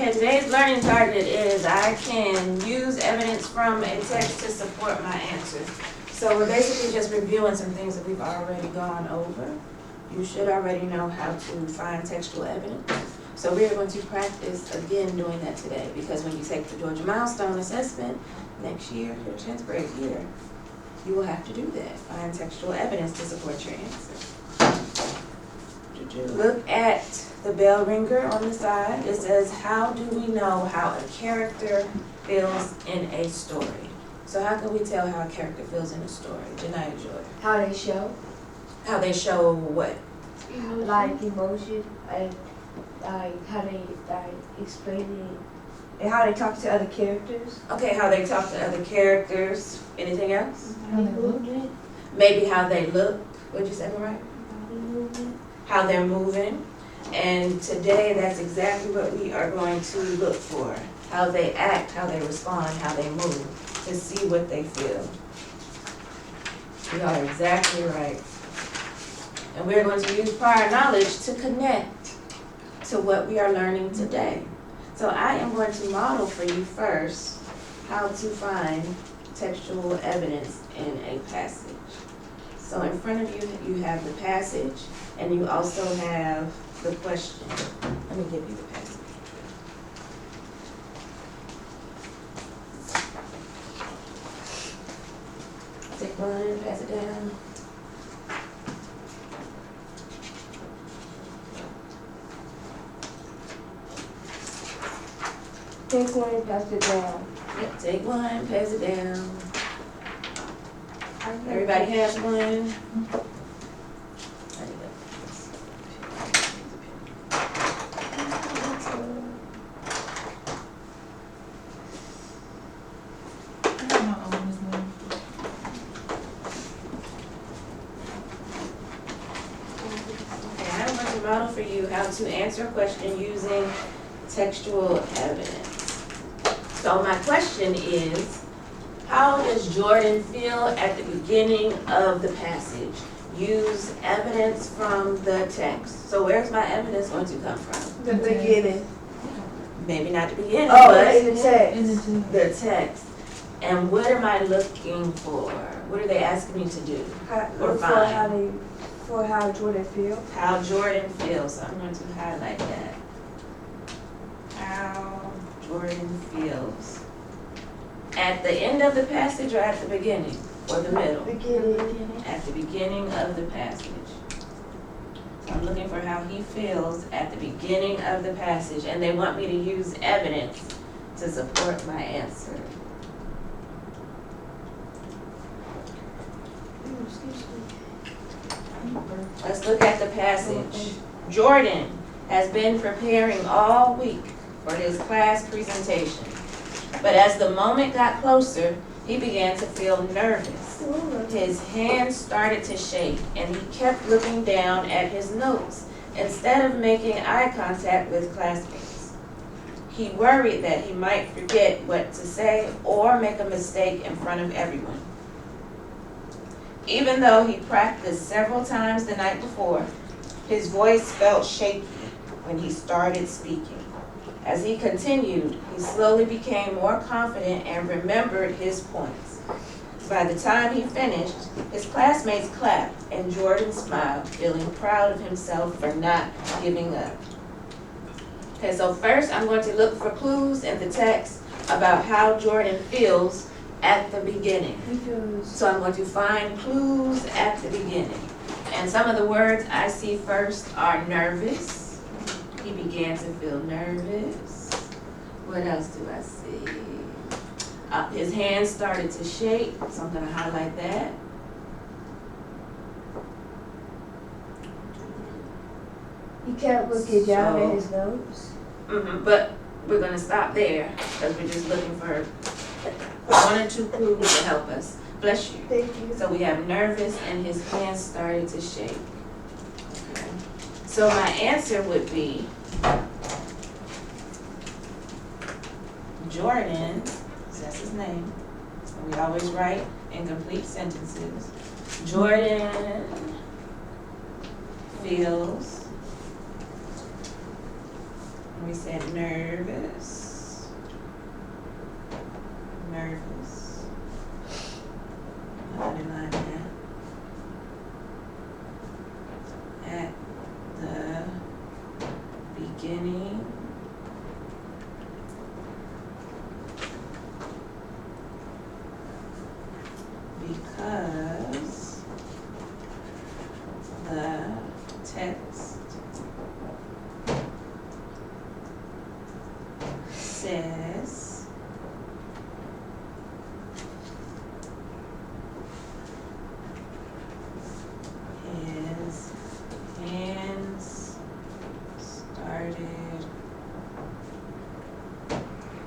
Okay, today's learning target is I can use evidence from a text to support my answer. So we're basically just reviewing some things that we've already gone over. You should already know how to find textual evidence. So we're going to practice again doing that today, because when you take the Georgia Milestone Assessment next year, your 10th grade year, you will have to do that. Find textual evidence to support your answer. Look at the bell ringer on the side. It says, how do we know how a character feels in a story? So how can we tell how a character feels in a story? Janaya Joy. How they show. How they show what? Like emotion, and like how they explain it, and how they talk to other characters. Okay, how they talk to other characters. Anything else? How they movement. Maybe how they look. What'd you say, right? How they're moving. And today, that's exactly what we are going to look for. How they act, how they respond, how they move, to see what they feel. You are exactly right. And we're going to use prior knowledge to connect to what we are learning today. So I am going to model for you first how to find textual evidence in a passage. So in front of you, you have the passage, and you also have the question. Let me give you the passage. Take one, pass it down. Take one and pass it down. Yep, take one, pass it down. Everybody has one? Model for you how to answer a question using textual evidence. So my question is, how does Jordan feel at the beginning of the passage? Use evidence from the text. So where's my evidence going to come from? The beginning. Maybe not the beginning, Oh, but in the text. the text. And what am I looking for? What are they asking me to do? For how Jordan feels. How Jordan feels. So I'm going to highlight that. How Jordan feels. At the end of the passage or at the beginning? Or the middle? Beginning. At the beginning of the passage. So I'm looking for how he feels at the beginning of the passage. And they want me to use evidence to support my answer. Let's look at the passage. Jordan has been preparing all week for his class presentation. But as the moment got closer, he began to feel nervous. His hands started to shake, and he kept looking down at his notes instead of making eye contact with classmates. He worried that he might forget what to say or make a mistake in front of everyone. Even though he practiced several times the night before, his voice felt shaky when he started speaking. As he continued, he slowly became more confident and remembered his points. By the time he finished, his classmates clapped and Jordan smiled, feeling proud of himself for not giving up. Okay, so first I'm going to look for clues in the text about how Jordan feels at the beginning. So I'm going to find clues at the beginning. And some of the words I see first are nervous. He began to feel nervous. What else do I see? His hands started to shake, so I'm going to highlight that. He kept looking down at his notes. But we're going to stop there because we're just looking for one or two clues to help us. Bless you. Thank you. So we have nervous and his hands started to shake. Okay. So my answer would be Jordan, that's his name. We always write incomplete sentences. Jordan feels And we said nervous. Nervous. Underline that. At the beginning because the text says his hands started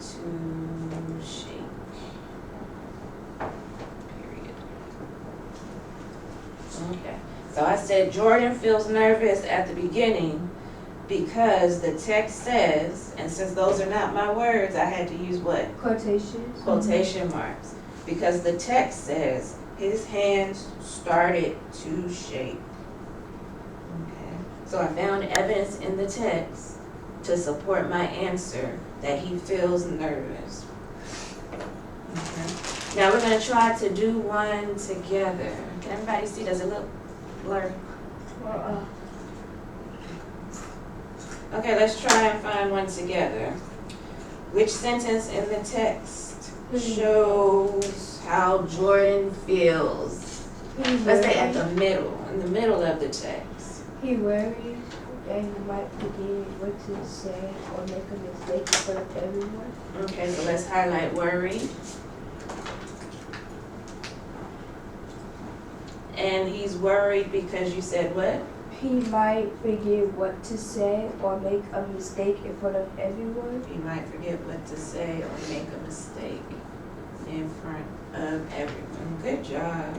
to shake. Period. Okay. So I said Jordan feels nervous at the beginning because the text says, and since those are not my words, I had to use what? Quotations. Quotation marks. Because the text says his hands started to shake. Okay. So I found evidence in the text to support my answer that he feels nervous. Okay. Now we're going to try to do one together. Can everybody see? Does it look blurry? Okay, let's try and find one together. Which sentence in the text shows how Jordan feels? Let's say at the middle, in the middle of the text. He worries that he might forget what to say or make a mistake in front of everyone. Okay, so let's highlight worry. And he's worried because you said what? He might forget what to say or make a mistake in front of everyone. He might forget what to say or make a mistake in front of everyone. Good job.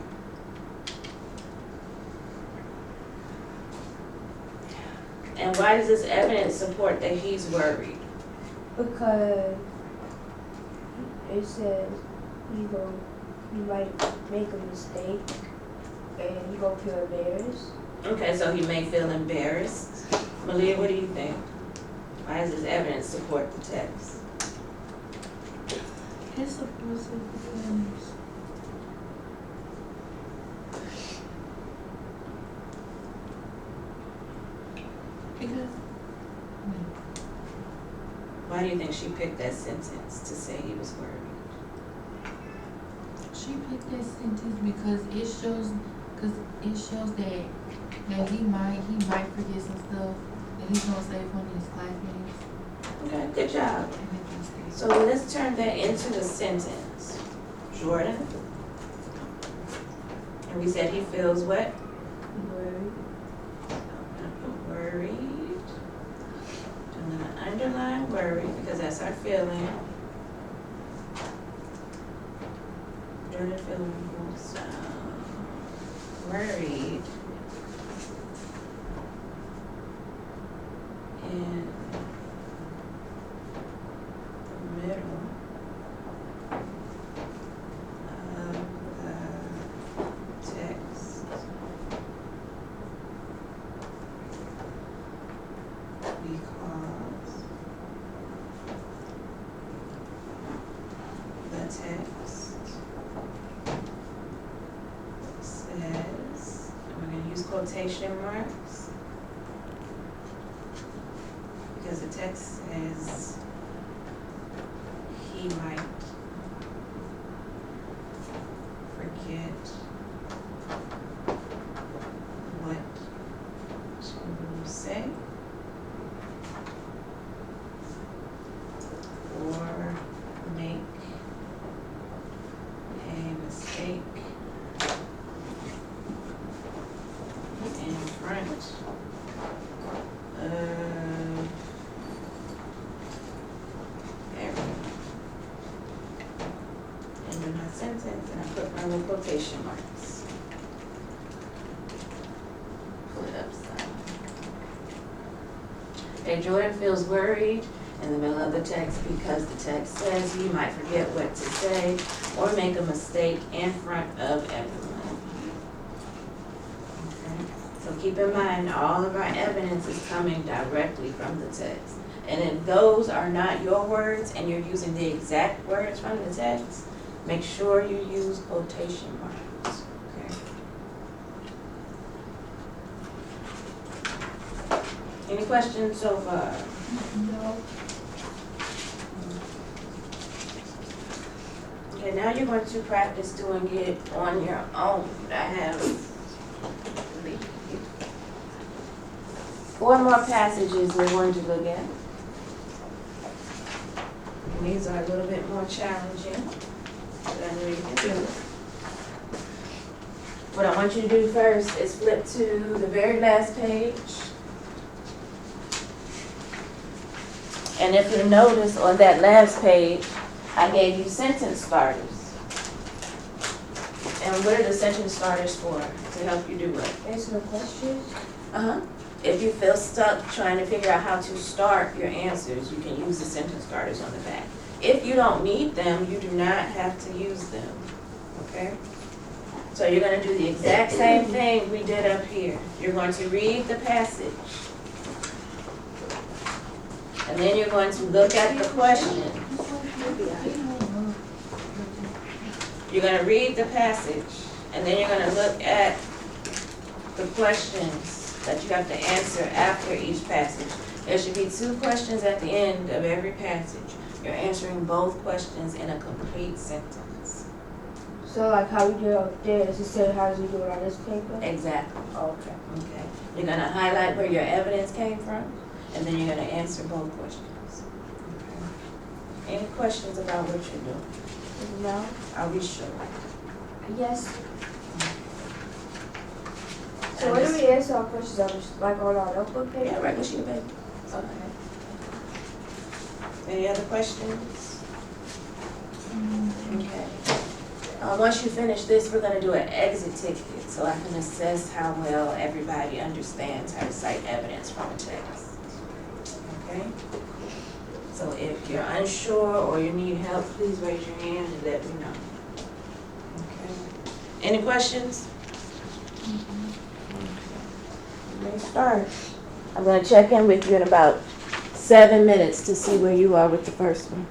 And why does this evidence support that he's worried? Because it says he might make a mistake and he gonna feel embarrassed. Okay, so he may feel embarrassed. Malia, what do you think? Why does this evidence support the text? It's supposed to because Why do you think she picked that sentence to say he was worried? she picked that sentence because it shows that he might forget some stuff that he's gonna say from his classmates. Okay, good job. And make a mistake. So let's turn that into a sentence. Jordan. And we said he feels what? Worried. Worried. I'm gonna underline worried because that's our feeling. Jordan feels worried in the middle of the text because the text says, and we're going to use quotation marks because the text says he might forget what to say or make a mistake in front of everyone. And in my sentence, and I put my little quotation marks. Pull it up some. Okay, Jordan feels worried in the middle of the text because the text says he might forget what to say or make a mistake in front of everyone. Okay? So keep in mind, all of our evidence is coming directly from the text. And if those are not your words and you're using the exact words from the text, make sure you use quotation marks, okay? Any questions so far? No. Okay, now you're going to practice doing it on your own. I have 4 more passages we're going to look at. And these are a little bit more challenging, but I know you can do it. What I want you to do first is flip to the very last page. And if you notice on that last page, I gave you sentence starters. And what are the sentence starters for? To help you do what? Answer the questions. Uh-huh. If you feel stuck trying to figure out how to start your answers, you can use the sentence starters on the back. If you don't need them, you do not have to use them, okay? So you're gonna do the exact same thing we did up here. You're going to read the passage. And then you're going to look at the question. You're gonna read the passage, and then you're gonna look at the questions that you have to answer after each passage. There should be 2 questions at the end of every passage. You're answering both questions in a complete sentence. So like how we do it up there is the same how we do it on this paper? Exactly. Okay. Okay. You're gonna highlight where your evidence came from, and then you're gonna answer both questions. Okay. Any questions about what you're doing? No? Are we sure? Yes. So when do we answer our questions on this, like on our notebook paper? Yeah, regular sheet of paper. Okay. Any other questions? Okay. Once you finish this, we're gonna do an exit ticket, so I can assess how well everybody understands how to cite evidence from a text. Okay? So if you're unsure or you need help, please raise your hand and let me know. Okay? Any questions? Let me start. I'm gonna check in with you in about 7 minutes to see where you are with the first one.